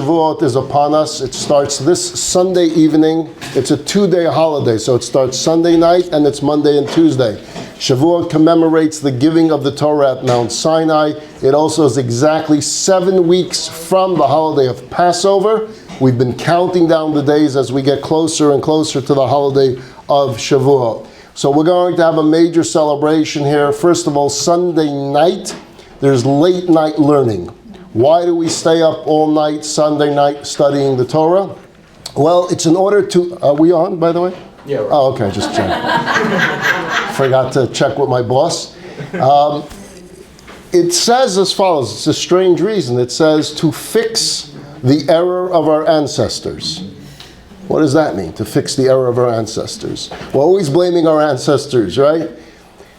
Shavuot is upon us. It starts this Sunday evening. It's a 2-day holiday, so it starts Sunday night and it's Monday and Tuesday. Shavuot commemorates the giving of the Torah at Mount Sinai. It also is exactly 7 weeks from the holiday of Passover. We've been counting down the days as we get closer and closer to the holiday of Shavuot. So we're going to have a major celebration here. First of all, Sunday night, there's late night learning. Why do we stay up all night, Sunday night, studying the Torah? Well, it's in order to... Are we on, by the way? Yeah. Right. Oh, okay, just check. Forgot to check with my boss. It says as follows. It's a strange reason. It says to fix the error of our ancestors. What does that mean, to fix the error of our ancestors? We're always blaming our ancestors, right?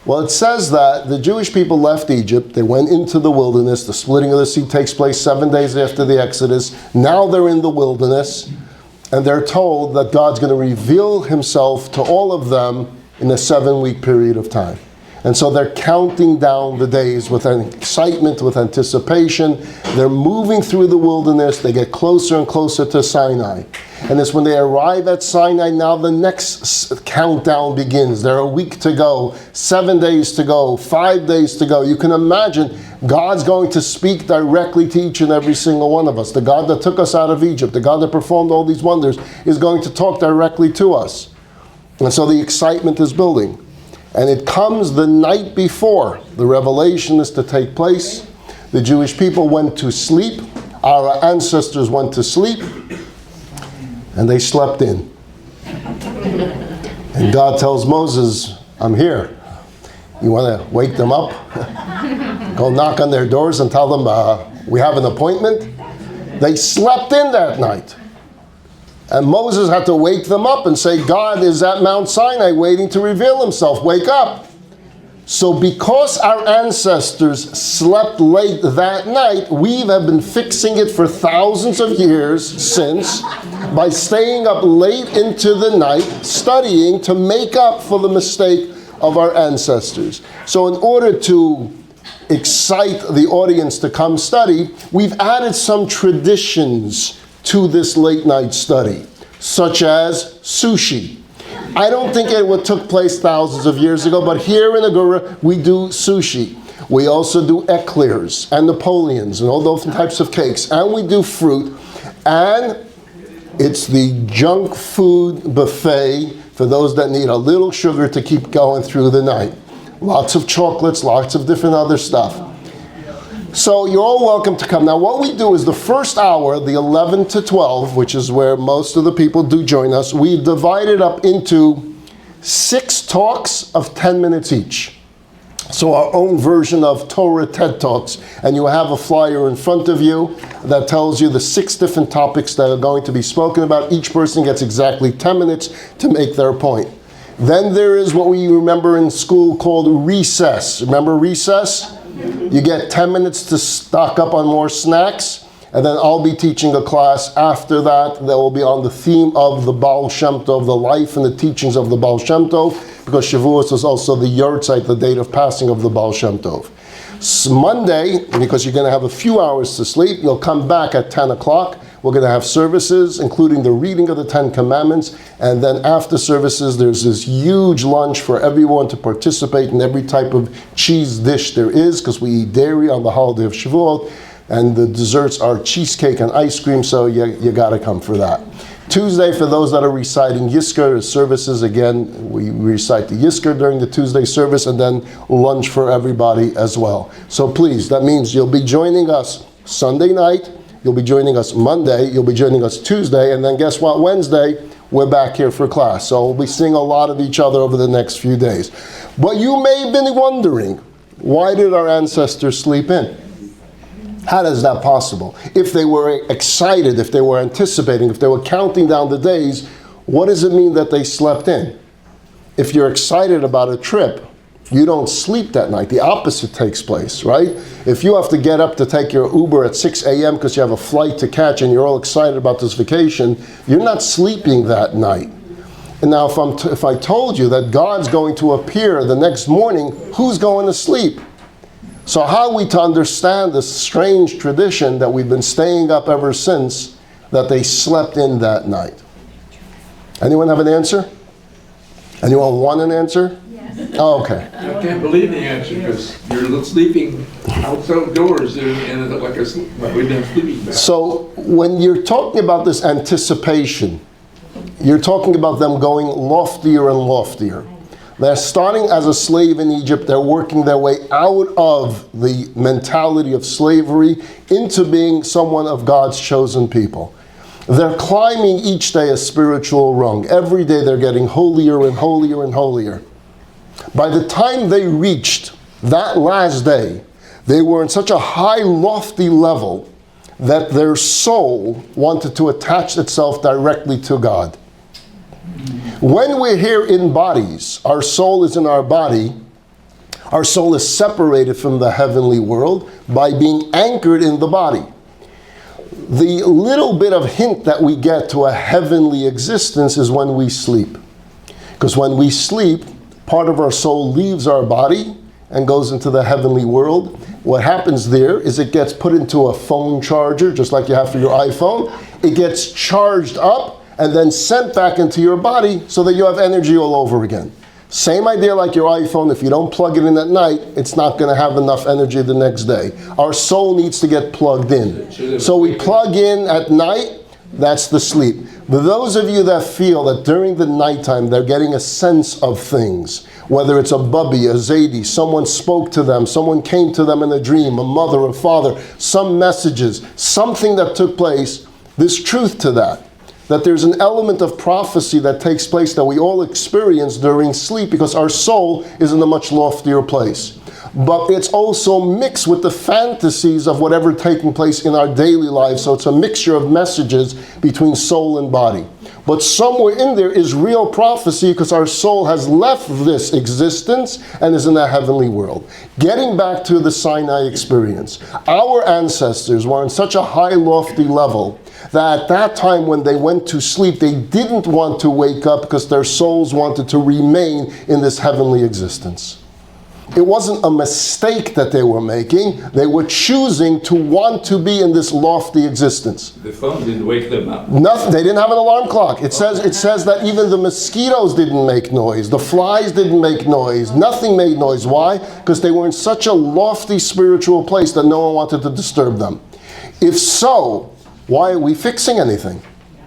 Well, it says that the Jewish people left Egypt. They went into the wilderness. The splitting of the sea takes place 7 days after the Exodus. Now they're in the wilderness, and they're told that God's going to reveal himself to all of them in a 7-week period of time. And so they're counting down the days with excitement, with anticipation. They're moving through the wilderness. They get closer and closer to Sinai. And it's when they arrive at Sinai, now the next countdown begins. There are a week to go, 7 days to go, 5 days to go. You can imagine God's going to speak directly to each and every single one of us. The God that took us out of Egypt, the God that performed all these wonders, is going to talk directly to us. And so the excitement is building. And it comes the night before the revelation is to take place. The Jewish people went to sleep. Our ancestors went to sleep. And they slept in. And God tells Moses, I'm here. You want to wake them up? Go knock on their doors and tell them, we have an appointment? They slept in that night. And Moses had to wake them up and say, God is at Mount Sinai waiting to reveal himself. Wake up. So because our ancestors slept late that night, we have been fixing it for thousands of years since by staying up late into the night studying to make up for the mistake of our ancestors. So in order to excite the audience to come study, we've added some traditions to this late night study, such as sushi. I don't think it took place thousands of years ago, but here in Agora, we do sushi. We also do eclairs and Napoleons and all those types of cakes, and we do fruit, and it's the junk food buffet for those that need a little sugar to keep going through the night. Lots of chocolates, lots of different other stuff. So you're all welcome to come. Now what we do is the first hour, the 11 to 12, which is where most of the people do join us, we divide it up into 6 talks of 10 minutes each. So our own version of Torah TED Talks. And you have a flyer in front of you that tells you the 6 different topics that are going to be spoken about. Each person gets exactly 10 minutes to make their point. Then there is what we remember in school called recess. Remember recess? You get 10 minutes to stock up on more snacks, and then I'll be teaching a class after that that will be on the theme of the Baal Shem Tov, the life and the teachings of the Baal Shem Tov, because Shavuos is also the Yortzeit, the date of passing of the Baal Shem Tov. Monday, because you're going to have a few hours to sleep, you'll come back at 10 o'clock. We're going to have services, including the reading of the 10 Commandments, and then after services, there's this huge lunch for everyone to participate in every type of cheese dish there is, because we eat dairy on the holiday of Shavuot, and the desserts are cheesecake and ice cream, so you got to come for that. Tuesday, for those that are reciting Yizkor services, again, we recite the Yizkor during the Tuesday service, and then lunch for everybody as well. So please, that means you'll be joining us Sunday night, you'll be joining us Monday, you'll be joining us Tuesday, and then guess what? Wednesday, we're back here for class. So we'll be seeing a lot of each other over the next few days. But you may have been wondering, why did our ancestors sleep in? How is that possible? If they were excited, if they were anticipating, if they were counting down the days, what does it mean that they slept in? If you're excited about a trip, you don't sleep that night. The opposite takes place, right? If you have to get up to take your Uber at 6 a.m. because you have a flight to catch and you're all excited about this vacation, you're not sleeping that night. And now if I told you that God's going to appear the next morning, who's going to sleep? So how are we to understand this strange tradition that we've been staying up ever since, that they slept in that night? Anyone have an answer? Anyone want an answer? Yes. Oh, okay. I can't believe the answer because you're sleeping outdoors in like a sleeping bag. So when you're talking about this anticipation, you're talking about them going loftier and loftier. They're starting as a slave in Egypt. They're working their way out of the mentality of slavery into being someone of God's chosen people. They're climbing each day a spiritual rung. Every day they're getting holier and holier and holier. By the time they reached that last day, they were in such a high, lofty level that their soul wanted to attach itself directly to God. When we're here in bodies, our soul is in our body. Our soul is separated from the heavenly world by being anchored in the body. The little bit of hint that we get to a heavenly existence is when we sleep. Because when we sleep, part of our soul leaves our body and goes into the heavenly world. What happens there is it gets put into a phone charger, just like you have for your iPhone. It gets charged up and then sent back into your body so that you have energy all over again. Same idea like your iPhone. If you don't plug it in at night, it's not going to have enough energy the next day. Our soul needs to get plugged in. So we plug in at night, that's the sleep. But those of you that feel that during the nighttime they're getting a sense of things, whether it's a bubby, a zaidi, someone spoke to them, someone came to them in a dream, a mother, a father, some messages, something that took place, there's truth to that. That there's an element of prophecy that takes place that we all experience during sleep because our soul is in a much loftier place. But it's also mixed with the fantasies of whatever taking place in our daily lives. So it's a mixture of messages between soul and body. But somewhere in there is real prophecy because our soul has left this existence and is in the heavenly world. Getting back to the Sinai experience, our ancestors were on such a high, lofty level that at that time when they went to sleep, they didn't want to wake up because their souls wanted to remain in this heavenly existence. It wasn't a mistake that they were making. They were choosing to want to be in this lofty existence. The phone didn't wake them up. Nothing. They didn't have an alarm clock. It says that even the mosquitoes didn't make noise. The flies didn't make noise. Nothing made noise. Why? Because they were in such a lofty spiritual place that no one wanted to disturb them. If so, why are we fixing anything?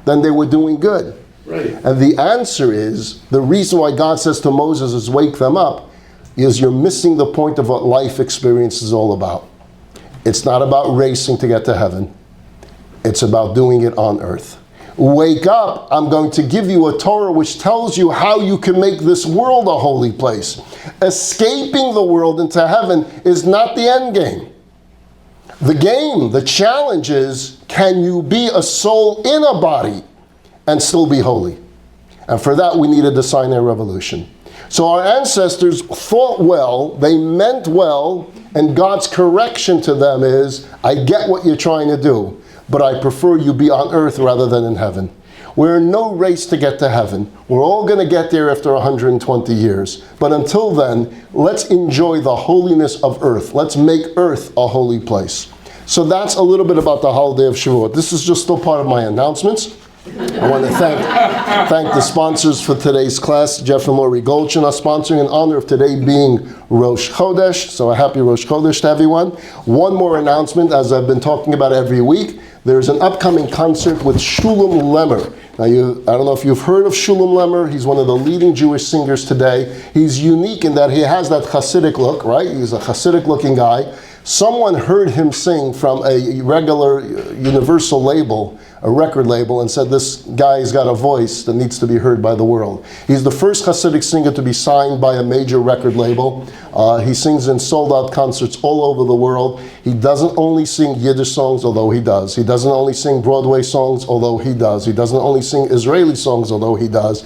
Then they were doing good. Right. And the answer is, the reason why God says to Moses is wake them up, is you're missing the point of what life experience is all about. It's not about racing to get to heaven. It's about doing it on earth. Wake up, I'm going to give you a Torah which tells you how you can make this world a holy place. Escaping the world into heaven is not the end game. The challenge is, can you be a soul in a body and still be holy? And for that we needed the Sinai revolution. So our ancestors thought well, they meant well, and God's correction to them is, I get what you're trying to do, but I prefer you be on earth rather than in heaven. We're in no race to get to heaven. We're all going to get there after 120 years. But until then, let's enjoy the holiness of earth. Let's make earth a holy place. So that's a little bit about the holiday of Shavuot. This is just still part of my announcements. I want to thank the sponsors for today's class. Jeff and Lori Goldschin are sponsoring in honor of today being Rosh Chodesh. So a happy Rosh Chodesh to everyone. One more announcement, as I've been talking about every week. There's an upcoming concert with Shulam Lemmer. Now, I don't know if you've heard of Shulam Lemmer. He's one of the leading Jewish singers today. He's unique in that he has that Hasidic look, right? He's a Hasidic-looking guy. Someone heard him sing from a regular universal label, a record label, and said, this guy's got a voice that needs to be heard by the world. He's the first Hasidic singer to be signed by a major record label. He sings in sold-out concerts all over the world. He doesn't only sing Yiddish songs, although he does. He doesn't only sing Broadway songs, although he does. He doesn't only sing Israeli songs, although he does.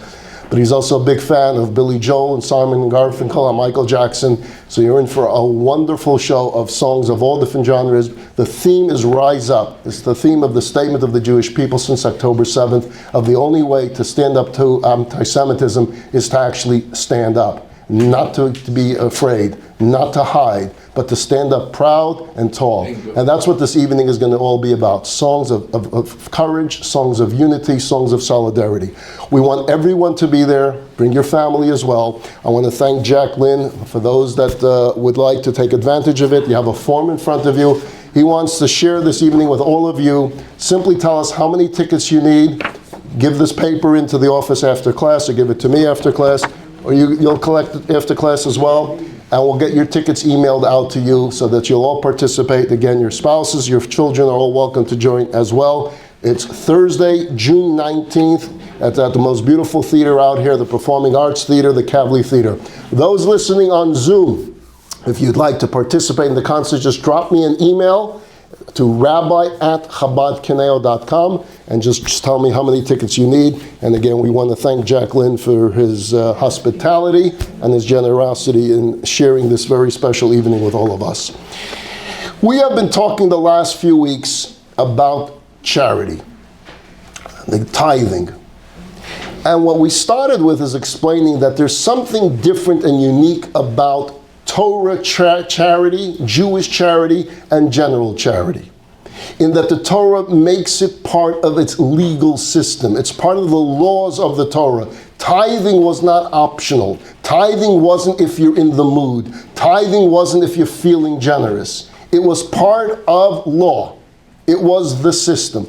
But he's also a big fan of Billy Joel and Simon and Garfunkel and Michael Jackson. So you're in for a wonderful show of songs of all different genres. The theme is Rise Up. It's the theme of the statement of the Jewish people since October 7th, of the only way to stand up to anti-Semitism is to actually stand up. not to be afraid, not to hide, but to stand up proud and tall. And that's what this evening is going to all be about. Songs of courage, songs of unity, songs of solidarity. We want everyone to be there. Bring your family as well. I want to thank Jacqueline. For those that would like to take advantage of it, you have a form in front of you. He wants to share this evening with all of you. Simply tell us how many tickets you need. Give this paper into the office after class, or give it to me after class, or you'll collect it after class as well. And we'll get your tickets emailed out to you so that you'll all participate. Again, your spouses, your children are all welcome to join as well. It's Thursday, June 19th at the most beautiful theater out here, the Performing Arts Theater, the Kavli Theater. Those listening on Zoom, if you'd like to participate in the concert, just drop me an email to rabbi@chabadkaneo.com and just tell me how many tickets you need. And again, we want to thank Jacqueline for his hospitality and his generosity in sharing this very special evening with all of us. We have been talking the last few weeks about charity, the tithing. And what we started with is explaining that there's something different and unique about Torah charity, Jewish charity, and general charity, in that the Torah makes it part of its legal system. It's part of the laws of the Torah. Tithing was not optional. Tithing wasn't if you're in the mood. Tithing wasn't if you're feeling generous. It was part of law. It was the system.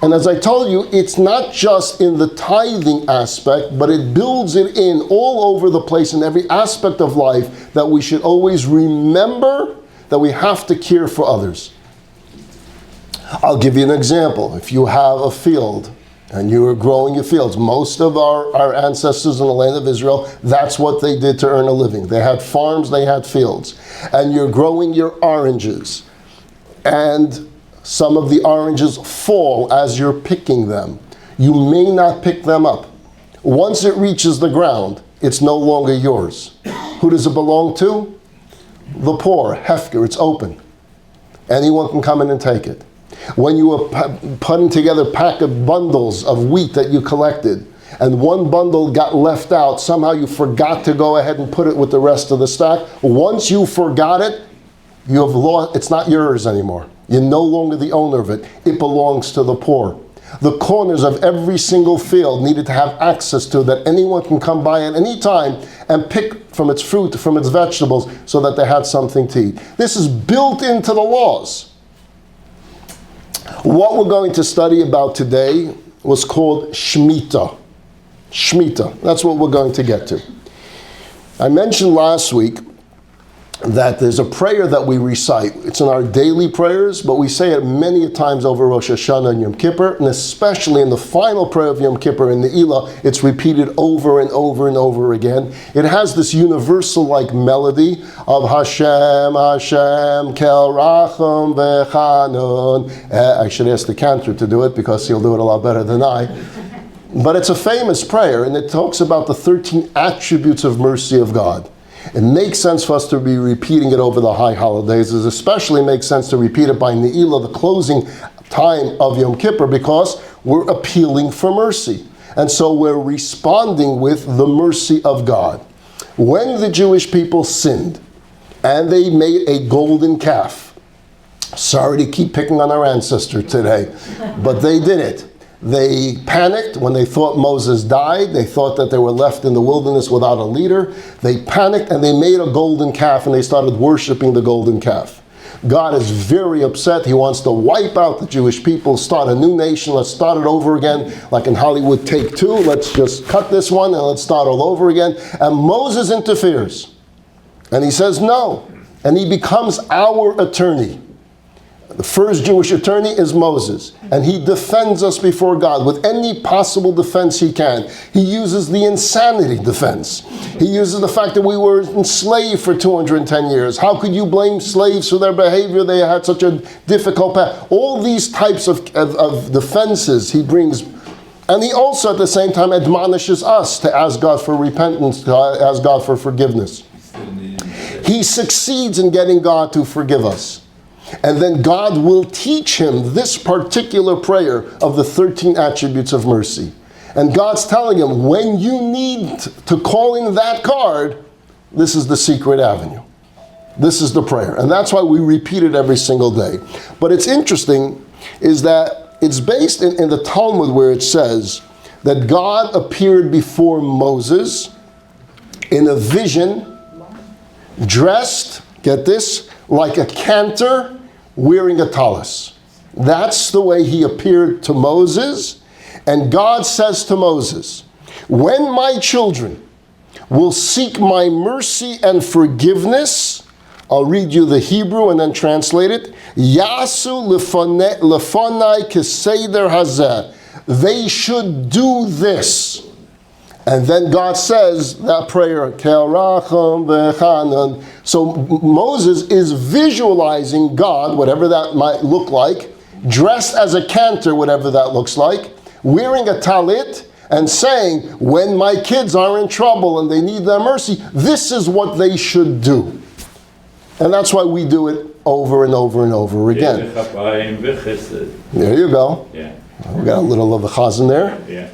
And as I told you, it's not just in the tithing aspect, but it builds it in all over the place in every aspect of life, that we should always remember that we have to care for others. I'll give you an example. If you have a field and you are growing your fields, most of our ancestors in the land of Israel, that's what they did to earn a living. They had farms, they had fields. And you're growing your oranges. And some of the oranges fall as you're picking them. You may not pick them up. Once it reaches the ground, it's no longer yours. Who does it belong to? The poor, Hefker, it's open. Anyone can come in and take it. When you were putting together a pack of bundles of wheat that you collected, and one bundle got left out, somehow you forgot to go ahead and put it with the rest of the stack. Once you forgot it, you have lost, it's not yours anymore. You're no longer the owner of it. It belongs to the poor. The corners of every single field needed to have access to, that anyone can come by at any time and pick from its fruit, from its vegetables, so that they had something to eat. This is built into the laws. What we're going to study about today was called Shemitah. Shemitah, that's what we're going to get to. I mentioned last week that there's a prayer that we recite. It's in our daily prayers, but we say it many times over Rosh Hashanah and Yom Kippur, and especially in the final prayer of Yom Kippur in the Eilah, it's repeated over and over and over again. It has this universal-like melody of Hashem, Hashem, Kel Racham V'Chanon. I should ask the cantor to do it because he'll do it a lot better than I. But it's a famous prayer, and it talks about the 13 attributes of mercy of God. It makes sense for us to be repeating it over the high holidays. It especially makes sense to repeat it by Ne'ilah, the closing time of Yom Kippur, because we're appealing for mercy. And so we're responding with the mercy of God. When the Jewish people sinned and they made a golden calf, sorry to keep picking on our ancestor today, but they did it. They panicked when they thought Moses died. They thought that they were left in the wilderness without a leader. They panicked and they made a golden calf and they started worshiping the golden calf. God is very upset. He wants to wipe out the Jewish people, start a new nation. Let's start it over again, like in Hollywood Take Two. Let's just cut this one and let's start all over again. And Moses interferes. And he says no. And he becomes our attorney. The first Jewish attorney is Moses, and he defends us before God with any possible defense he can. He uses the insanity defense. He uses the fact that we were enslaved for 210 years. How could you blame slaves for their behavior? They had such a difficult path. All these types of defenses he brings. And he also at the same time admonishes us to ask God for repentance, to ask God for forgiveness. He succeeds in getting God to forgive us. And then God will teach him this particular prayer of the 13 attributes of mercy. And God's telling him, when you need to call in that card, this is the secret avenue. This is the prayer. And that's why we repeat it every single day. But it's interesting is that it's based in the Talmud where it says that God appeared before Moses in a vision, dressed, get this, like a cantor wearing a tallis. That's the way he appeared to Moses. And God says to Moses, when my children will seek my mercy and forgiveness, I'll read you the Hebrew and then translate it. Yasu lefonai keseder hazeh. They should do this. And then God says that prayer, Ke'aracham v'chanan. So Moses is visualizing God, whatever that might look like, dressed as a cantor, whatever that looks like, wearing a talit, and saying, when my kids are in trouble and they need their mercy, this is what they should do. And that's why we do it over and over and over again. There you go. Yeah. We got a little of the chazan there. Yeah.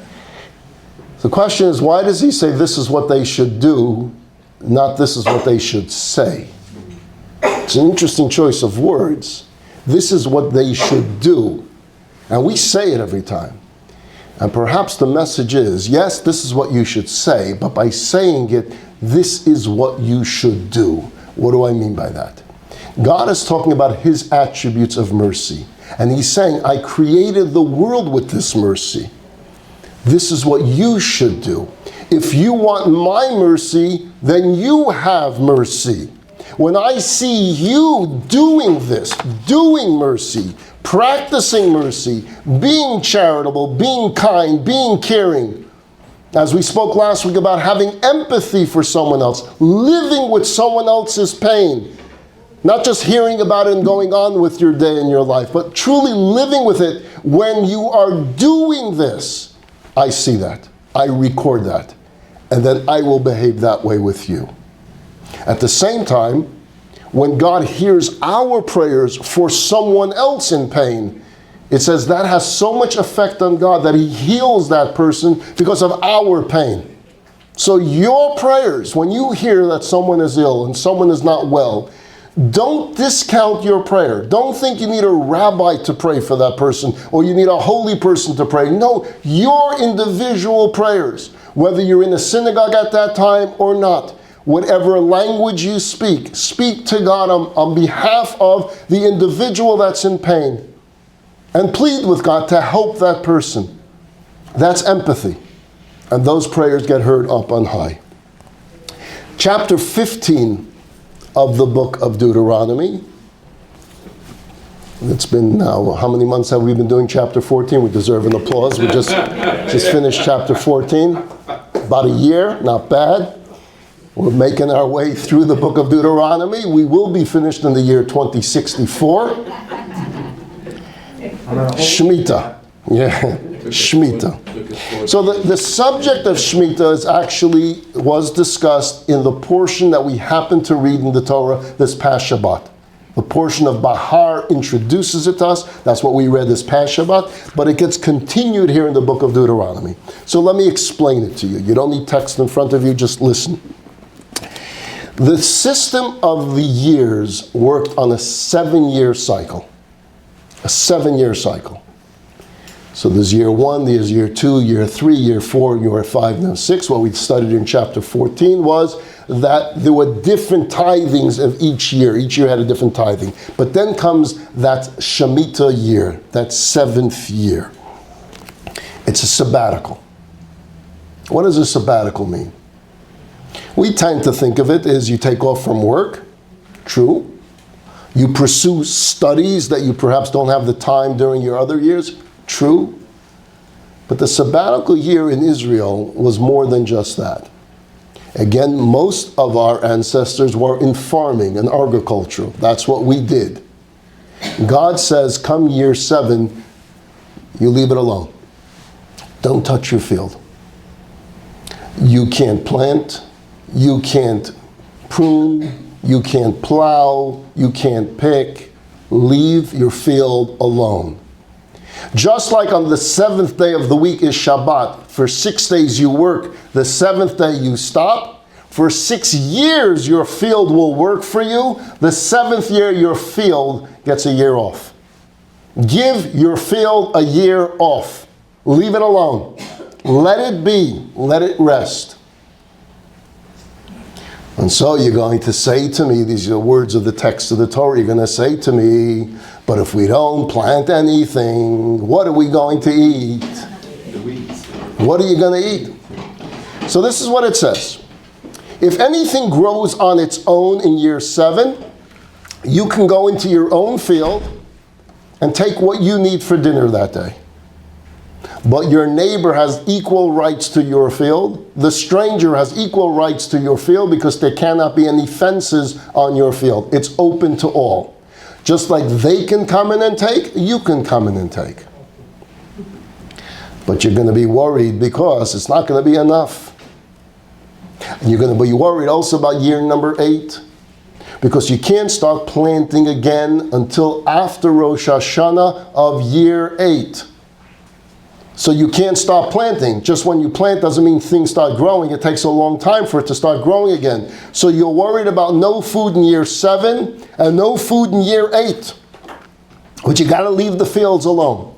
The question is, why does he say this is what they should do, not this is what they should say? It's an interesting choice of words. This is what they should do. And we say it every time. And perhaps the message is, yes, this is what you should say, but by saying it, this is what you should do. What do I mean by that? God is talking about his attributes of mercy. And he's saying, I created the world with this mercy. This is what you should do. If you want my mercy, then you have mercy. When I see you doing this, doing mercy, practicing mercy, being charitable, being kind, being caring, as we spoke last week about having empathy for someone else, living with someone else's pain, not just hearing about it and going on with your day and your life, but truly living with it. When you are doing this, I see that, I record that, and then I will behave that way with you. At the same time, when God hears our prayers for someone else in pain, it says that has so much effect on God that he heals that person because of our pain. So your prayers, when you hear that someone is ill and someone is not well, don't discount your prayer. Don't think you need a rabbi to pray for that person or you need a holy person to pray. No, your individual prayers, whether you're in a synagogue at that time or not, whatever language you speak, speak to God on behalf of the individual that's in pain. And plead with God to help that person. That's empathy. And those prayers get heard up on high. Chapter 15 of the book of Deuteronomy. It's been now, how many months have we been doing chapter 14? We deserve an applause. We just finished chapter 14. About a year, not bad. We're making our way through the book of Deuteronomy. We will be finished in the year 2064. Shemitah. Yeah, Shemitah. So the subject of Shemitah was discussed in the portion that we happen to read in the Torah this past Shabbat. The portion of Bahar introduces it to us. That's what we read this past Shabbat. But it gets continued here in the book of Deuteronomy. So let me explain it to you. You don't need text in front of you, just listen. The system of the years worked on a 7-year cycle. A 7-year cycle. So there's year 1, there's year 2, year 3, year 4, year 5, and 6. What we studied in chapter 14 was that there were different tithings of each year. Each year had a different tithing. But then comes that Shemitah year, that 7th year. It's a sabbatical. What does a sabbatical mean? We tend to think of it as you take off from work. True. You pursue studies that you perhaps don't have the time during your other years. True. But the sabbatical year in Israel was more than just that. Again, most of our ancestors were in farming and agriculture. That's what we did. God says, come year 7, you leave it alone. Don't touch your field. You can't plant. You can't prune. You can't plow. You can't pick. Leave your field alone. Just like on the 7th day of the week is Shabbat. For 6 days you work, the 7th day you stop. For 6 years your field will work for you. The 7th year your field gets a year off. Give your field a year off. Leave it alone. Let it be. Let it rest. And so you're going to say to me, these are the words of the text of the Torah, you're going to say to me, but if we don't plant anything, what are we going to eat? The weeds. What are you going to eat? So this is what it says. If anything grows on its own in year 7, you can go into your own field and take what you need for dinner that day. But your neighbor has equal rights to your field. The stranger has equal rights to your field because there cannot be any fences on your field. It's open to all. Just like they can come in and take, you can come in and take. But you're going to be worried because it's not going to be enough. And you're going to be worried also about year number 8. Because you can't start planting again until after Rosh Hashanah of year 8. So you can't stop planting. Just when you plant doesn't mean things start growing. It takes a long time for it to start growing again. So you're worried about no food in year 7 and no food in year 8. But you got to leave the fields alone.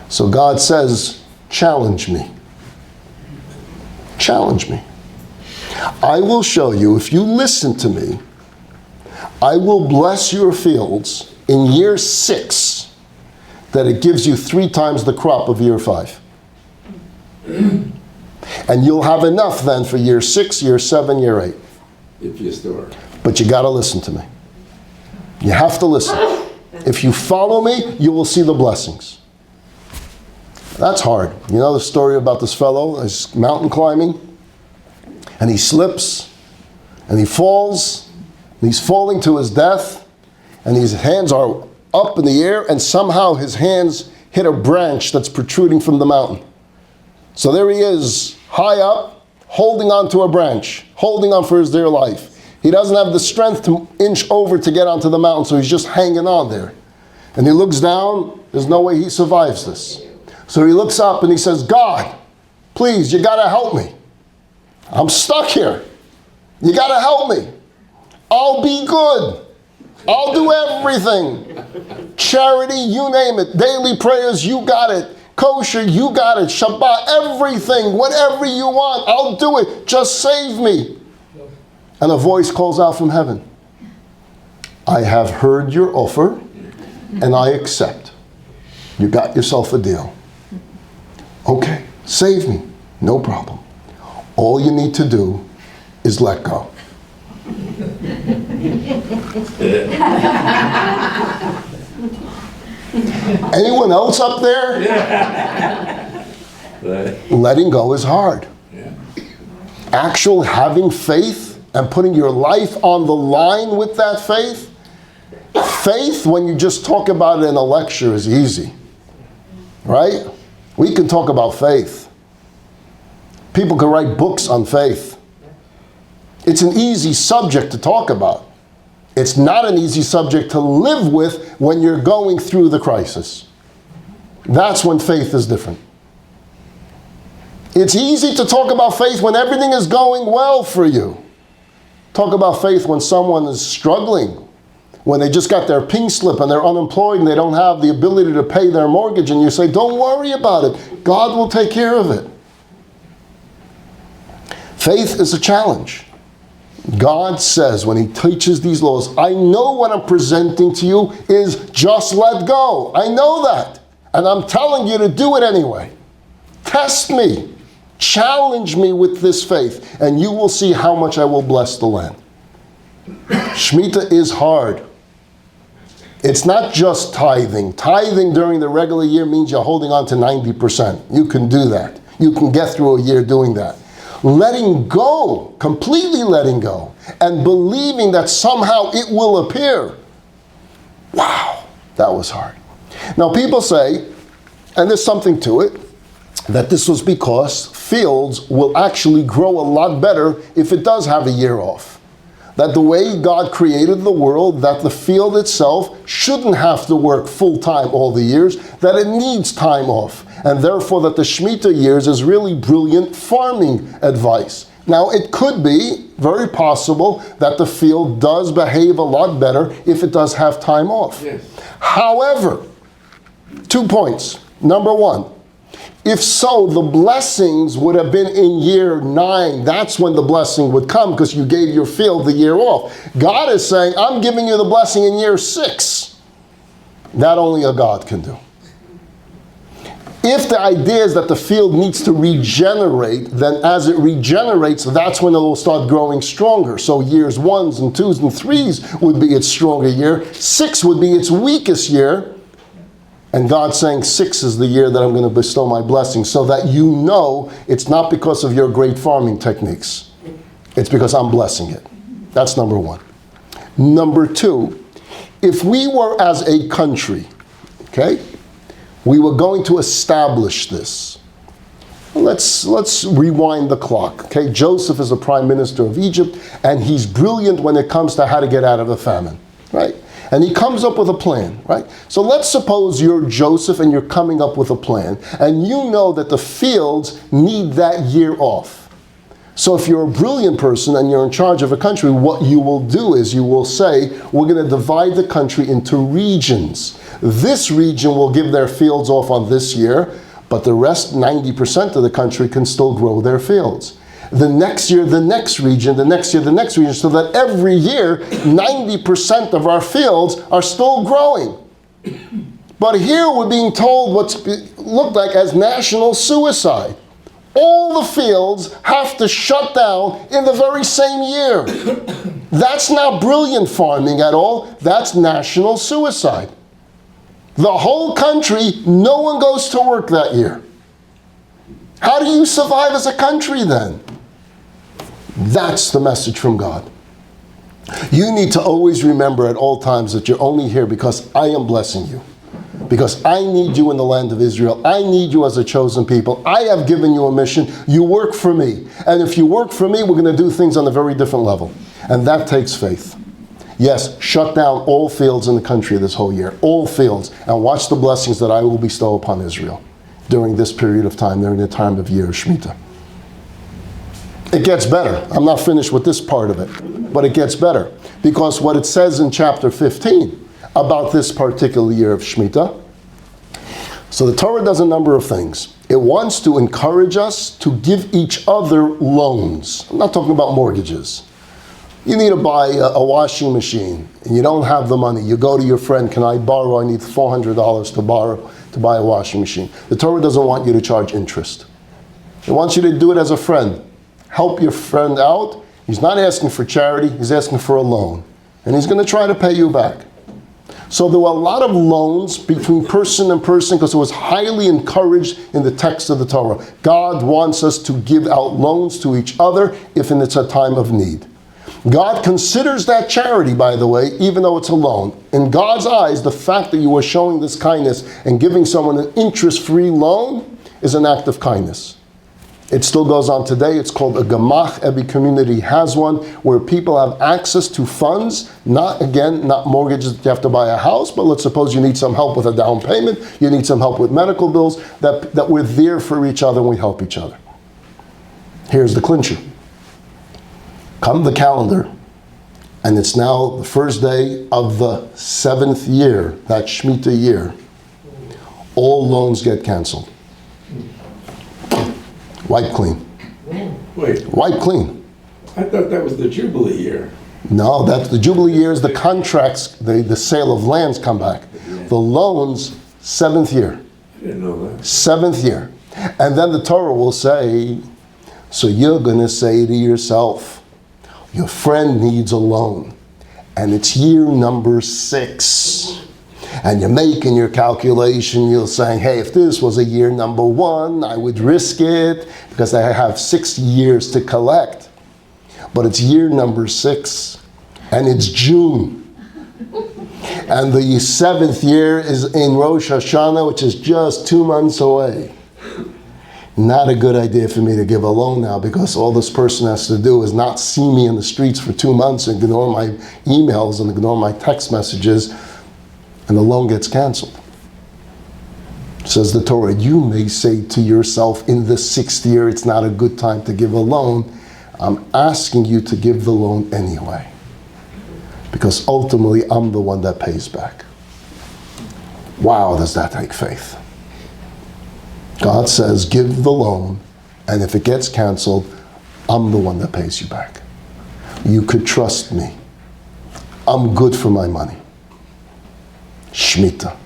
So God says, challenge me. Challenge me. I will show you, if you listen to me, I will bless your fields in year 6. That it gives you 3 times the crop of year 5. And you'll have enough then for year 6, year 7, year 8. If you store. But you got to listen to me. You have to listen. If you follow me, you will see the blessings. That's hard. You know the story about this fellow, he's mountain climbing, and he slips, and he falls, and he's falling to his death, and his hands are up in the air, and somehow his hands hit a branch that's protruding from the mountain. So there he is, high up, holding on to a branch, holding on for his dear life. He doesn't have the strength to inch over to get onto the mountain, so he's just hanging on there. And he looks down, there's no way he survives this. So he looks up and he says, God, please, you gotta help me. I'm stuck here. You gotta help me. I'll be good. I'll do everything. Charity, you name it. Daily prayers, you got it. Kosher, you got it. Shabbat, everything. Whatever you want, I'll do it. Just save me. And a voice calls out from heaven. I have heard your offer, and I accept. You got yourself a deal. Okay, save me. No problem. All you need to do is let go. Anyone else up there? Letting go is hard. Actual having faith and putting your life on the line with that faith. Faith, when you just talk about it in a lecture, is easy. Right? We can talk about faith. People can write books on faith. It's an easy subject to talk about. It's not an easy subject to live with when you're going through the crisis. That's when faith is different. It's easy to talk about faith when everything is going well for you. Talk about faith when someone is struggling, when they just got their pink slip and they're unemployed and they don't have the ability to pay their mortgage, and you say, don't worry about it. God will take care of it. Faith is a challenge. God says when he teaches these laws, I know what I'm presenting to you is just let go. I know that. And I'm telling you to do it anyway. Test me. Challenge me with this faith, and you will see how much I will bless the land. Shemitah is hard. It's not just tithing. Tithing during the regular year means you're holding on to 90%. You can do that. You can get through a year doing that. Letting go, completely letting go, and believing that somehow it will appear. Wow, that was hard. Now people say, and there's something to it, that this was because fields will actually grow a lot better if it does have a year off. that the way God created the world, that the field itself shouldn't have to work full time all the years, that it needs time off, and therefore that the Shemitah years is really brilliant farming advice. Now, it could be very possible that the field does behave a lot better if it does have time off. Yes. However, 2 points. Number one, if so, the blessings would have been in year 9. That's when the blessing would come because you gave your field the year off. God is saying, I'm giving you the blessing in year 6. That only a God can do. If the idea is that the field needs to regenerate, then as it regenerates, that's when it will start growing stronger. So years 1s and 2s and 3s would be its stronger year. 6 would be its weakest year. And God's saying 6 is the year that I'm going to bestow my blessing, so that you know it's not because of your great farming techniques. It's because I'm blessing it. That's number one. Number two, if we were as a country, okay, we were going to establish this. Let's rewind the clock. Okay, Joseph is the prime minister of Egypt, and he's brilliant when it comes to how to get out of the famine, right? And he comes up with a plan, right? So let's suppose you're Joseph and you're coming up with a plan, and you know that the fields need that year off. So if you're a brilliant person and you're in charge of a country, what you will do is you will say, we're going to divide the country into regions. This region will give their fields off on this year, but the rest, 90% of the country, can still grow their fields. The next year, the next region, the next year, the next region, so that every year, 90% of our fields are still growing. But here we're being told what's looked like as national suicide. All the fields have to shut down in the very same year. That's not brilliant farming at all. That's national suicide. The whole country, no one goes to work that year. How do you survive as a country then? That's the message from God. You need to always remember at all times that you're only here because I am blessing you. Because I need you in the land of Israel. I need you as a chosen people. I have given you a mission. You work for me. And if you work for me, we're going to do things on a very different level. And that takes faith. Yes, shut down all fields in the country this whole year. All fields. And watch the blessings that I will bestow upon Israel during this period of time, during the time of year of Shemitah. It gets better. I'm not finished with this part of it. But it gets better. Because what it says in chapter 15 about this particular year of Shemitah. So the Torah does a number of things. It wants to encourage us to give each other loans. I'm not talking about mortgages. You need to buy a washing machine and you don't have the money. You go to your friend, can I borrow? I need $400 to buy a washing machine. The Torah doesn't want you to charge interest. It wants you to do it as a friend. Help your friend out. He's not asking for charity, he's asking for a loan. And he's going to try to pay you back. So there were a lot of loans between person and person because it was highly encouraged in the text of the Torah. God wants us to give out loans to each other if it's a time of need. God considers that charity, by the way, even though it's a loan. In God's eyes, the fact that you are showing this kindness and giving someone an interest-free loan is an act of kindness. It still goes on today. It's called a gemach. Every community has one where people have access to funds, not mortgages that you have to buy a house, but let's suppose you need some help with a down payment, you need some help with medical bills, that we're there for each other and we help each other. Here's the clincher. Come the calendar, and it's now the first day of the 7th year, that Shemitah year. All loans get canceled. Wipe clean. Wait, Wipe clean. I thought that was the Jubilee year. No, that's the Jubilee years, the contracts, the sale of lands come back. The loans, 7th year. I didn't know that. 7th year. And then the Torah will say, so you're going to say to yourself, your friend needs a loan. And it's year number 6. And you're making your calculation, you're saying, hey, if this was a year number 1, I would risk it because I have 6 years to collect. But it's year number 6, and it's June. And the 7th year is in Rosh Hashanah, which is just 2 months away. not a good idea for me to give a loan now, because all this person has to do is not see me in the streets for 2 months, ignore my emails and ignore my text messages, and the loan gets canceled. Says the Torah, you may say to yourself, in the 6th year, it's not a good time to give a loan. I'm asking you to give the loan anyway, because ultimately I'm the one that pays back. Wow, does that take faith? God says, give the loan, and if it gets canceled, I'm the one that pays you back. You could trust me. I'm good for my money. Shemitah.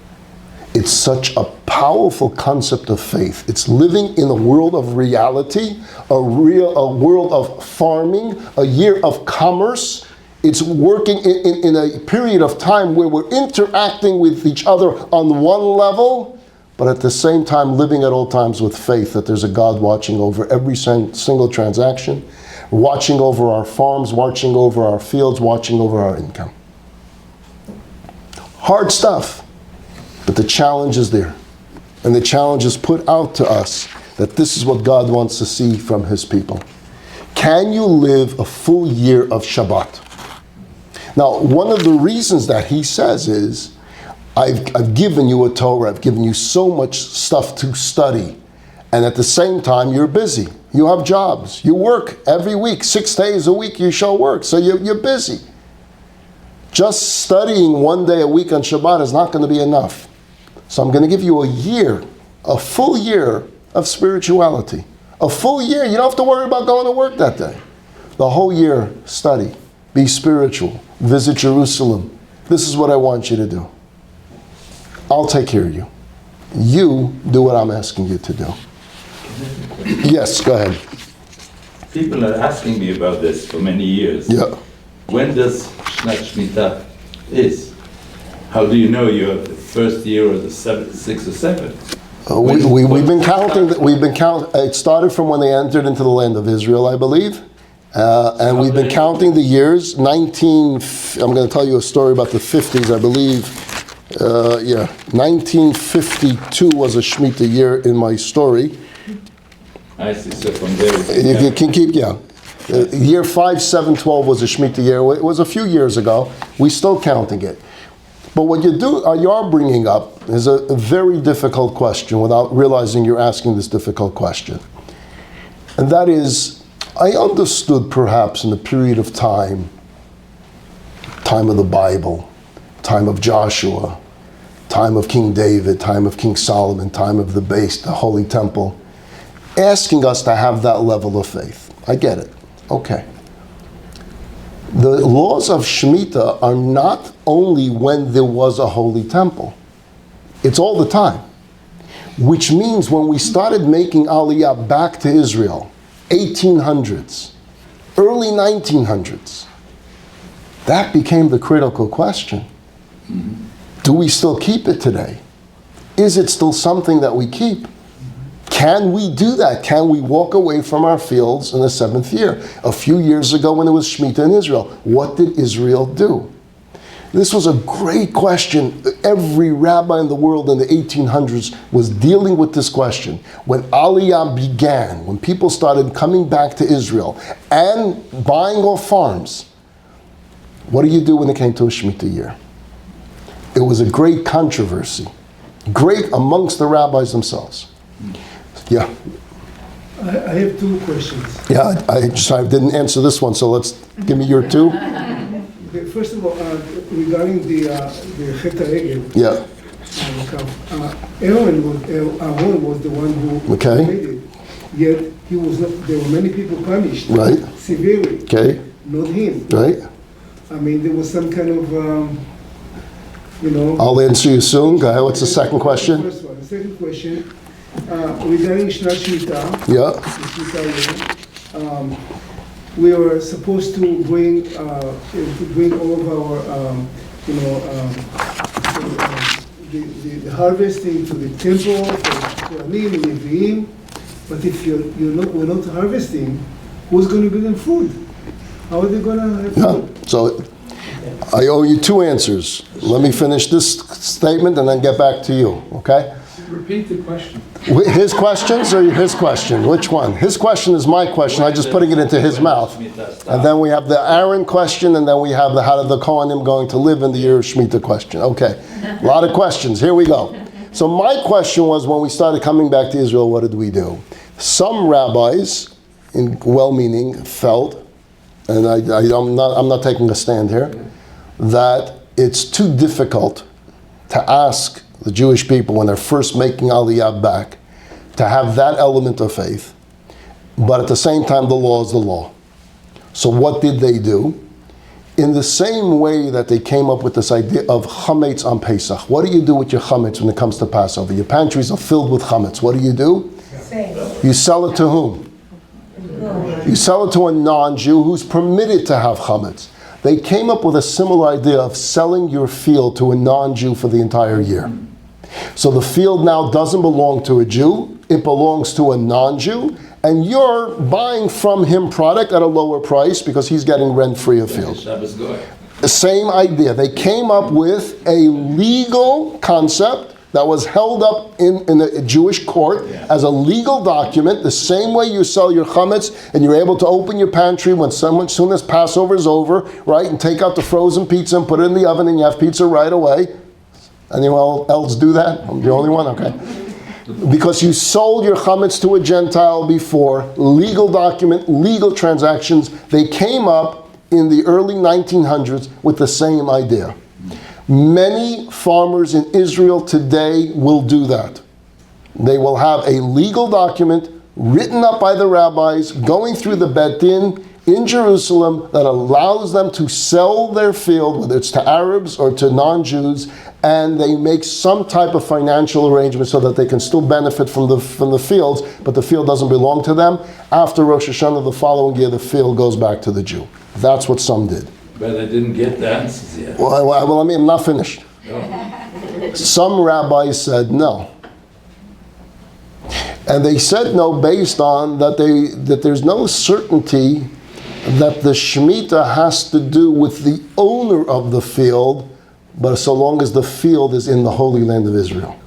It's such a powerful concept of faith. It's living in a world of reality, a world of farming, a year of commerce. It's working in a period of time where we're interacting with each other on one level, but at the same time living at all times with faith that there's a God watching over every single transaction, watching over our farms, watching over our fields, watching over our income. Hard stuff. But the challenge is there. And the challenge is put out to us that this is what God wants to see from his people. Can you live a full year of Shabbat? Now, one of the reasons that he says is, I've given you a Torah, I've given you so much stuff to study, and at the same time you're busy. You have jobs, you work every week, 6 days a week you shall work, so you're busy. Just studying 1 day a week on Shabbat is not going to be enough. So I'm going to give you a year, a full year of spirituality. A full year. You don't have to worry about going to work that day. The whole year, study, be spiritual, visit Jerusalem. This is what I want you to do. I'll take care of you. You do what I'm asking you to do. Yes, go ahead. People are asking me about this for many years. Yeah. When does Shnat Shemitah is? How do you know you're the first year or the 6th or 7th? We've been counting. It started from when they entered into the land of Israel, I believe, and we've been counting the years. I'm going to tell you a story about the 50s, I believe. 1952 was a Shemitah year in my story. I see. So from there, You can keep, yeah. Year 5712 was a Shemitah year. It was a few years ago. We're still counting it. But what you are bringing up is a very difficult question without realizing you're asking this difficult question. And that is, I understood perhaps in the period of time of the Bible, time of Joshua, time of King David, time of King Solomon, time of the base, the Holy Temple, asking us to have that level of faith. I get it. Okay. The laws of Shemitah are not only when there was a holy temple. It's all the time. Which means when we started making Aliyah back to Israel, 1800s, early 1900s, that became the critical question. Do we still keep it today? Is it still something that we keep? Can we do that? Can we walk away from our fields in the 7th year? A few years ago when it was Shemitah in Israel, what did Israel do? This was a great question. Every rabbi in the world in the 1800s was dealing with this question. When Aliyah began, when people started coming back to Israel and buying off farms, what do you do when it came to a Shemitah year? It was a great controversy, great amongst the rabbis themselves. Yeah. I have 2 questions. Yeah, I didn't answer this one, so give me your 2. Okay, first of all, regarding the Chet HaEgel, Yeah. Aaron was the one who Okay. made it. Yet he was not. There were many people punished Right. severely. Okay. Not him. Right. I mean, there was some kind of, I'll answer you soon. Go ahead. What's the second question? First one. The second question, regarding Shnat Shemitah, Yeah. the Shemitah year, we were supposed to bring all of our, the harvesting to the temple for Kohanim and Leviim. But if we're not harvesting, who's going to give them food? How are they going to have Yeah. food? So I owe you 2 answers. Let me finish this statement and then get back to you. Okay. Repeat the question. His questions or his question? Which one? His question is my question. I'm just putting it into his mouth. And then we have the Aaron question, and then we have the how did the Kohanim going to live in the year of Shemitah question. Okay, a lot of questions. Here we go. So my question was, when we started coming back to Israel, what did we do? Some rabbis, in well-meaning, felt, and I'm not taking a stand here, that it's too difficult to ask the Jewish people when they're first making Aliyah back to have that element of faith, but at the same time the law is the law. So what did they do? In the same way that they came up with this idea of chametz on Pesach. What do you do with your chametz when it comes to Passover? Your pantries are filled with chametz. What do? You sell it to whom? You sell it to a non-Jew who's permitted to have chametz. They came up with a similar idea of selling your field to a non-Jew for the entire year. So the field now doesn't belong to a Jew, it belongs to a non-Jew, and you're buying from him product at a lower price because he's getting rent-free of field. The same idea. They came up with a legal concept that was held up in a Jewish court as a legal document, the same way you sell your chametz and you're able to open your pantry when soon as Passover is over, right, and take out the frozen pizza and put it in the oven and you have pizza right away. Anyone else do that? I'm the only one? Okay. Because you sold your chametz to a Gentile before, legal document, legal transactions, they came up in the early 1900s with the same idea. Many farmers in Israel today will do that. They will have a legal document written up by the rabbis going through the Beit Din in Jerusalem that allows them to sell their field, whether it's to Arabs or to non-Jews, and they make some type of financial arrangement so that they can still benefit from the fields, but the field doesn't belong to them. After Rosh Hashanah the following year, the field goes back to the Jew. That's what some did. But I didn't get the answers yet. Well, I mean, I'm not finished. No. Some rabbis said no. And they said no based on that there's no certainty that the Shemitah has to do with the owner of the field, but so long as the field is in the Holy Land of Israel.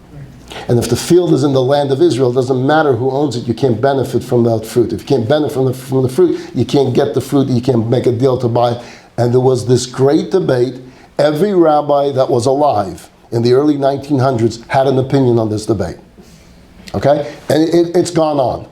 And if the field is in the land of Israel, it doesn't matter who owns it, you can't benefit from that fruit. If you can't benefit from the fruit, you can't get the fruit, you can't make a deal to buy. And there was this great debate. Every rabbi that was alive in the early 1900s had an opinion on this debate. Okay? And it's gone on.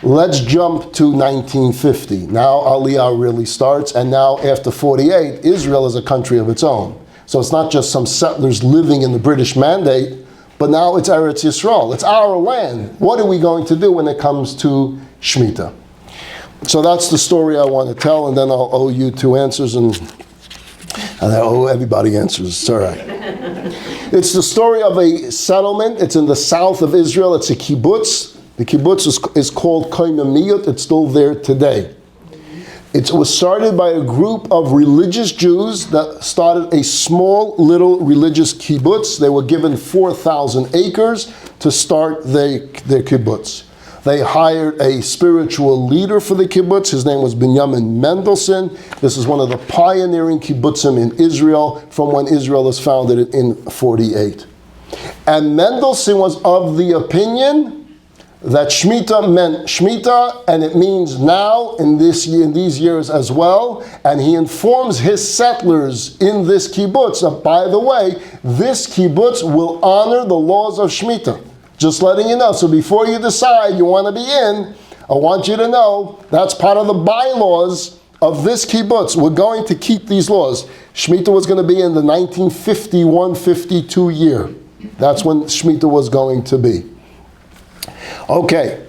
Let's jump to 1950. Now Aliyah really starts, and now after 48, Israel is a country of its own. So it's not just some settlers living in the British Mandate, but now it's Eretz Yisrael. It's our land. What are we going to do when it comes to Shemitah? So that's the story I want to tell, and then I'll owe you two answers, and I owe everybody answers. It's all right. It's the story of a settlement. It's in the south of Israel. It's a kibbutz. The kibbutz is called Koimamiyot. It's still there today. It was started by a group of religious Jews that started a small little religious kibbutz. They were given 4,000 acres to start their kibbutz. They hired a spiritual leader for the kibbutz. His name was Binyamin Mendelssohn. This is one of the pioneering kibbutzim in Israel from when Israel was founded in 48. And Mendelssohn was of the opinion that Shemitah meant Shemitah, and it means now in these years as well. And he informs his settlers in this kibbutz that, by the way, this kibbutz will honor the laws of Shemitah. Just letting you know. So before you decide you want to be in, I want you to know that's part of the bylaws of this kibbutz. We're going to keep these laws. Shemitah was going to be in the 1951-52 year. That's when Shemitah was going to be. Okay,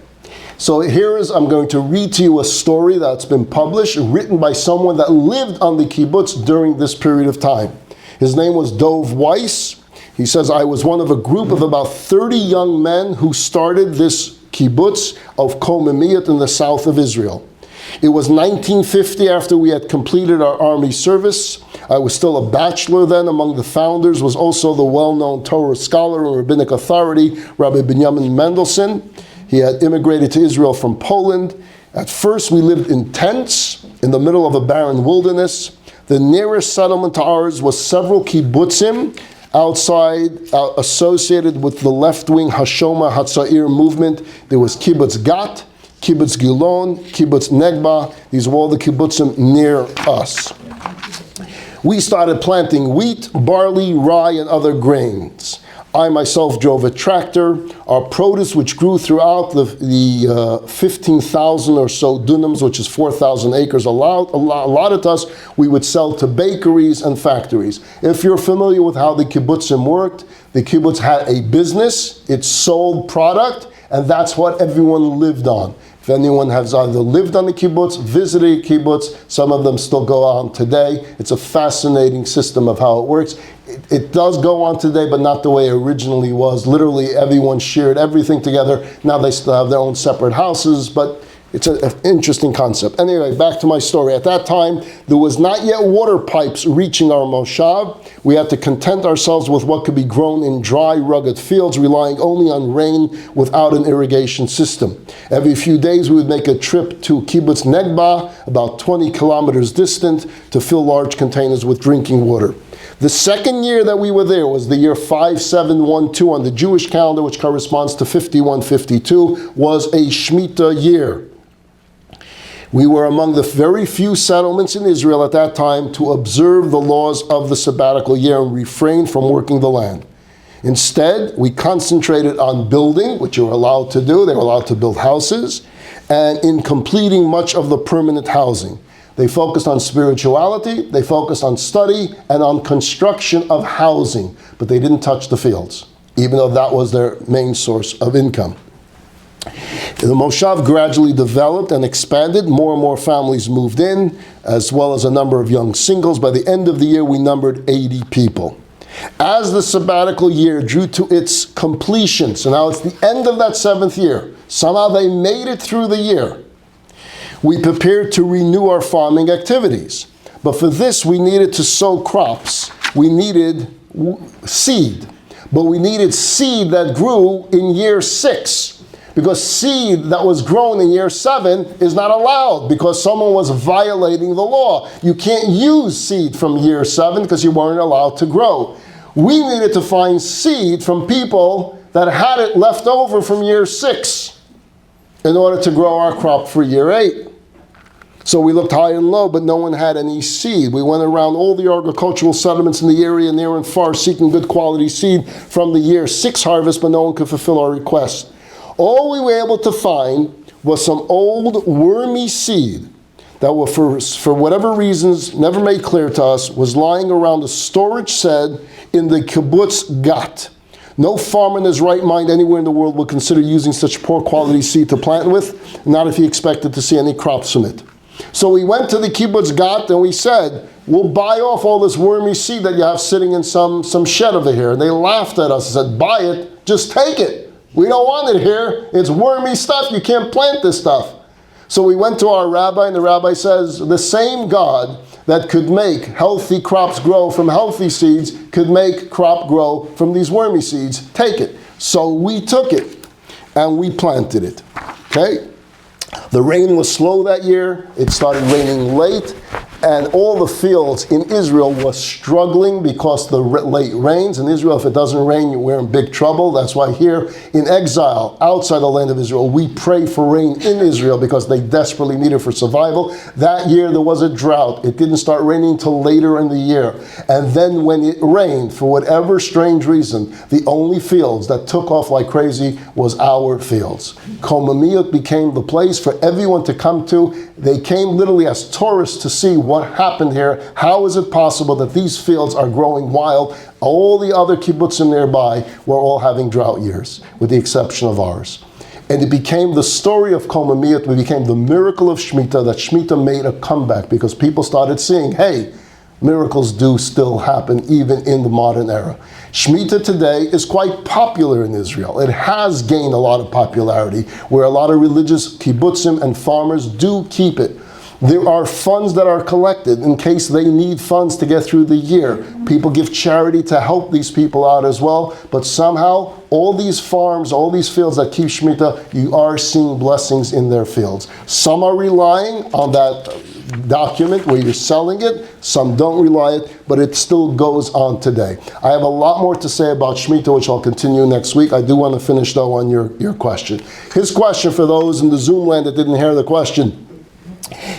so I'm going to read to you a story that's been published, written by someone that lived on the kibbutz during this period of time. His name was Dov Weiss. He says, I was one of a group of about 30 young men who started this kibbutz of Koimamiyot in the south of Israel. It was 1950 after we had completed our army service. I was still a bachelor then. Among the founders was also the well-known Torah scholar and rabbinic authority, Rabbi Binyamin Mendelssohn. He had immigrated to Israel from Poland. At first we lived in tents in the middle of a barren wilderness. The nearest settlement to ours was several kibbutzim, Outside, associated with the left-wing Hashoma Hatzair movement, there was Kibbutz Gat, Kibbutz Gilon, Kibbutz Negba. These were all the kibbutzim near us. We started planting wheat, barley, rye, and other grains. I myself drove a tractor. Our produce, which grew throughout the 15,000 or so dunams, which is 4,000 acres allotted to us, we would sell to bakeries and factories. If you're familiar with how the kibbutzim worked, the kibbutz had a business, it sold product, and that's what everyone lived on. If anyone has either lived on the kibbutz, visited a kibbutz, some of them still go on today. It's a fascinating system of how it works. It does go on today, but not the way it originally was. Literally, everyone shared everything together. Now they still have their own separate houses, but it's an interesting concept. Anyway, back to my story. At that time, there was not yet water pipes reaching our moshav. We had to content ourselves with what could be grown in dry, rugged fields, relying only on rain without an irrigation system. Every few days, we would make a trip to Kibbutz Negba, about 20 kilometers distant, to fill large containers with drinking water. The second year that we were there was the year 5712 on the Jewish calendar, which corresponds to 5152, was a Shemitah year. We were among the very few settlements in Israel at that time to observe the laws of the sabbatical year and refrain from working the land. Instead, we concentrated on building, which you were allowed to do. They were allowed to build houses, and in completing much of the permanent housing. They focused on spirituality, they focused on study, and on construction of housing, but they didn't touch the fields, even though that was their main source of income. The moshav gradually developed and expanded. More and more families moved in, as well as a number of young singles. By the end of the year, we numbered 80 people. As the sabbatical year drew to its completion, so now it's the end of that 7th year, somehow they made it through the year, we prepared to renew our farming activities. But for this, we needed to sow crops. We needed seed. But we needed seed that grew in year 6. Because seed that was grown in year 7 is not allowed because someone was violating the law. You can't use seed from year 7 because you weren't allowed to grow. We needed to find seed from people that had it left over from year 6 in order to grow our crop for year 8. So we looked high and low, but no one had any seed. We went around all the agricultural settlements in the area near and far seeking good quality seed from the year 6 harvest, but no one could fulfill our request. All we were able to find was some old wormy seed that were, for whatever reasons, never made clear to us, was lying around a storage shed in the kibbutz Gat. No farmer in his right mind anywhere in the world would consider using such poor quality seed to plant with, not if he expected to see any crops from it. So we went to the kibbutz Gat and we said, we'll buy off all this wormy seed that you have sitting in some shed over here. And they laughed at us and said, buy it, just take it. We don't want it here. It's wormy stuff. You can't plant this stuff. So we went to our rabbi, and the rabbi says, the same God that could make healthy crops grow from healthy seeds could make crop grow from these wormy seeds. Take it. So we took it, and we planted it. Okay? The rain was slow that year. It started raining late. And all the fields in Israel were struggling because of the late rains. In Israel, if it doesn't rain, we're in big trouble. That's why here in exile, outside the land of Israel, we pray for rain in Israel because they desperately need it for survival. That year, there was a drought. It didn't start raining until later in the year. And then when it rained, for whatever strange reason, the only fields that took off like crazy was our fields. Komamiyot became the place for everyone to come to. They came literally as tourists to see what happened here. How is it possible that these fields are growing wild? All the other kibbutzim nearby were all having drought years, with the exception of ours. And it became the story of Komamiyot. It became the miracle of Shemitah, that Shemitah made a comeback because people started seeing, hey, miracles do still happen even in the modern era. Shemitah today is quite popular in Israel. It has gained a lot of popularity where a lot of religious kibbutzim and farmers do keep it. There are funds that are collected in case they need funds to get through the year. People give charity to help these people out as well. But somehow, all these farms, all these fields that keep Shemitah, you are seeing blessings in their fields. Some are relying on that document where you're selling it. Some don't rely it, but it still goes on today. I have a lot more to say about Shemitah, which I'll continue next week. I do want to finish, though, on your question. His question, for those in the Zoom land that didn't hear the question,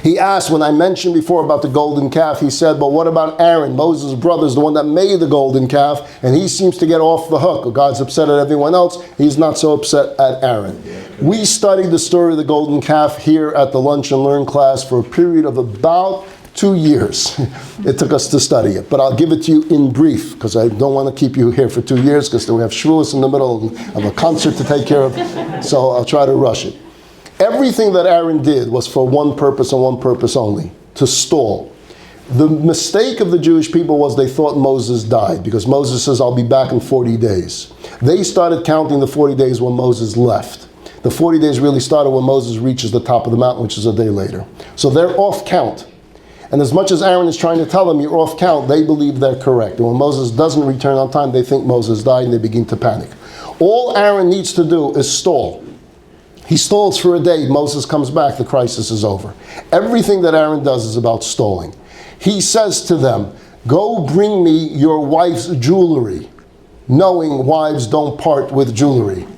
he asked, when I mentioned before about the golden calf, he said, but what about Aaron, Moses' brother, is the one that made the golden calf, and he seems to get off the hook. God's upset at everyone else. He's not so upset at Aaron. We studied the story of the golden calf here at the Lunch and Learn class for a period of about 2 years. It took us to study it, but I'll give it to you in brief, because I don't want to keep you here for 2 years, because we have Shavuos in the middle of a concert to take care of, so I'll try to rush it. Everything that Aaron did was for one purpose and one purpose only, to stall. The mistake of the Jewish people was they thought Moses died, because Moses says, I'll be back in 40 days. They started counting the 40 days when Moses left. The 40 days really started when Moses reaches the top of the mountain, which is a day later. So they're off count. And as much as Aaron is trying to tell them you're off count, they believe they're correct. And when Moses doesn't return on time, they think Moses died and they begin to panic. All Aaron needs to do is stall. He stalls for a day. Moses comes back. The crisis is over. Everything that Aaron does is about stalling. He says to them, go bring me your wife's jewelry, knowing wives don't part with jewelry.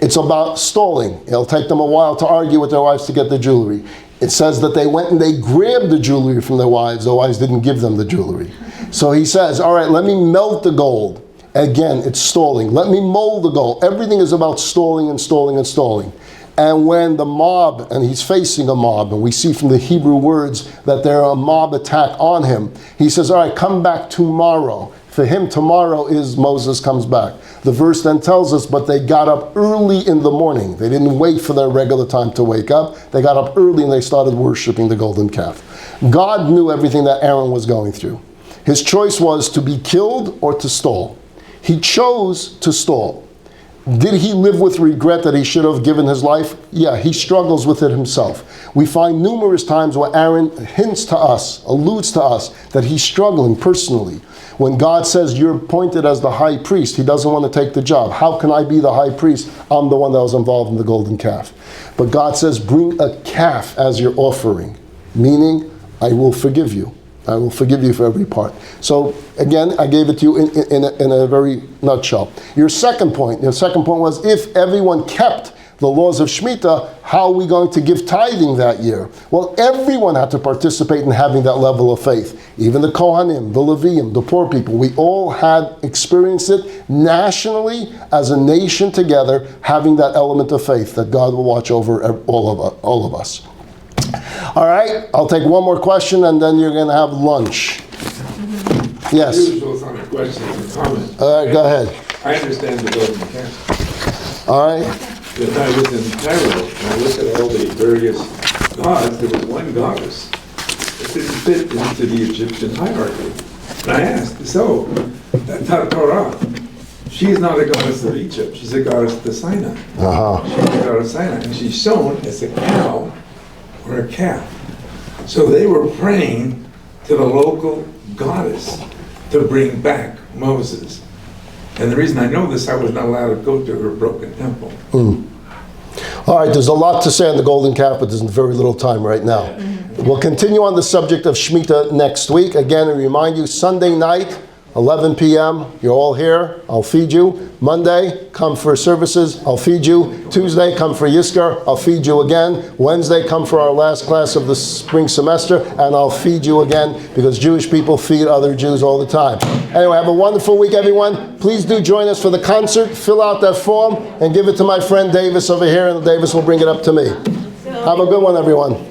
It's about stalling. It'll take them a while to argue with their wives to get the jewelry. It says that they went and they grabbed the jewelry from their wives. The wives didn't give them the jewelry. So he says, all right, let me melt the gold. Again, it's stalling. Let me mold the gold. Everything is about stalling and stalling and stalling. And when the mob, and he's facing a mob, and we see from the Hebrew words that there are a mob attack on him, he says, all right, come back tomorrow. For him, tomorrow is Moses comes back. The verse then tells us, but they got up early in the morning. They didn't wait for their regular time to wake up. They got up early and they started worshiping the golden calf. God knew everything that Aaron was going through. His choice was to be killed or to stall. He chose to stall. Did he live with regret that he should have given his life? Yeah, he struggles with it himself. We find numerous times where Aaron hints to us, alludes to us, that he's struggling personally. When God says, you're appointed as the high priest, he doesn't want to take the job. How can I be the high priest? I'm the one that was involved in the golden calf. But God says, bring a calf as your offering, meaning, I will forgive you. I will forgive you for every part. So again, I gave it to you in a very nutshell. Your second point was, if everyone kept the laws of Shemitah, how are we going to give tithing that year? Well, everyone had to participate in having that level of faith. Even the Kohanim, the Leviim, the poor people, we all had experienced it nationally as a nation together, having that element of faith that God will watch over all of us. All right, I'll take one more question and then you're going to have lunch. Yes. Usual on a question and comment. All right, go ahead. I understand the golden calf. All right. When I was in Cairo, and I looked at all the various gods, there was one goddess that didn't fit into the Egyptian hierarchy. And I asked, so, that Torah, she's not a goddess of Egypt, she's a goddess of Sinai. Uh-huh. She's a goddess of Sinai, and she's shown as a cow or a calf. So they were praying to the local goddess to bring back Moses. And the reason I know this, I was not allowed to go to her broken temple. All right, there's a lot to say on the golden calf, but there's very little time right now. We'll continue on the subject of Shemitah next week. Again, I remind you, Sunday night, 11 p.m., you're all here, I'll feed you. Monday, come for services, I'll feed you. Tuesday, come for Yizkor, I'll feed you again. Wednesday, come for our last class of the spring semester, and I'll feed you again, because Jewish people feed other Jews all the time. Anyway, have a wonderful week, everyone. Please do join us for the concert. Fill out that form and give it to my friend Davis over here, and Davis will bring it up to me. Have a good one, everyone.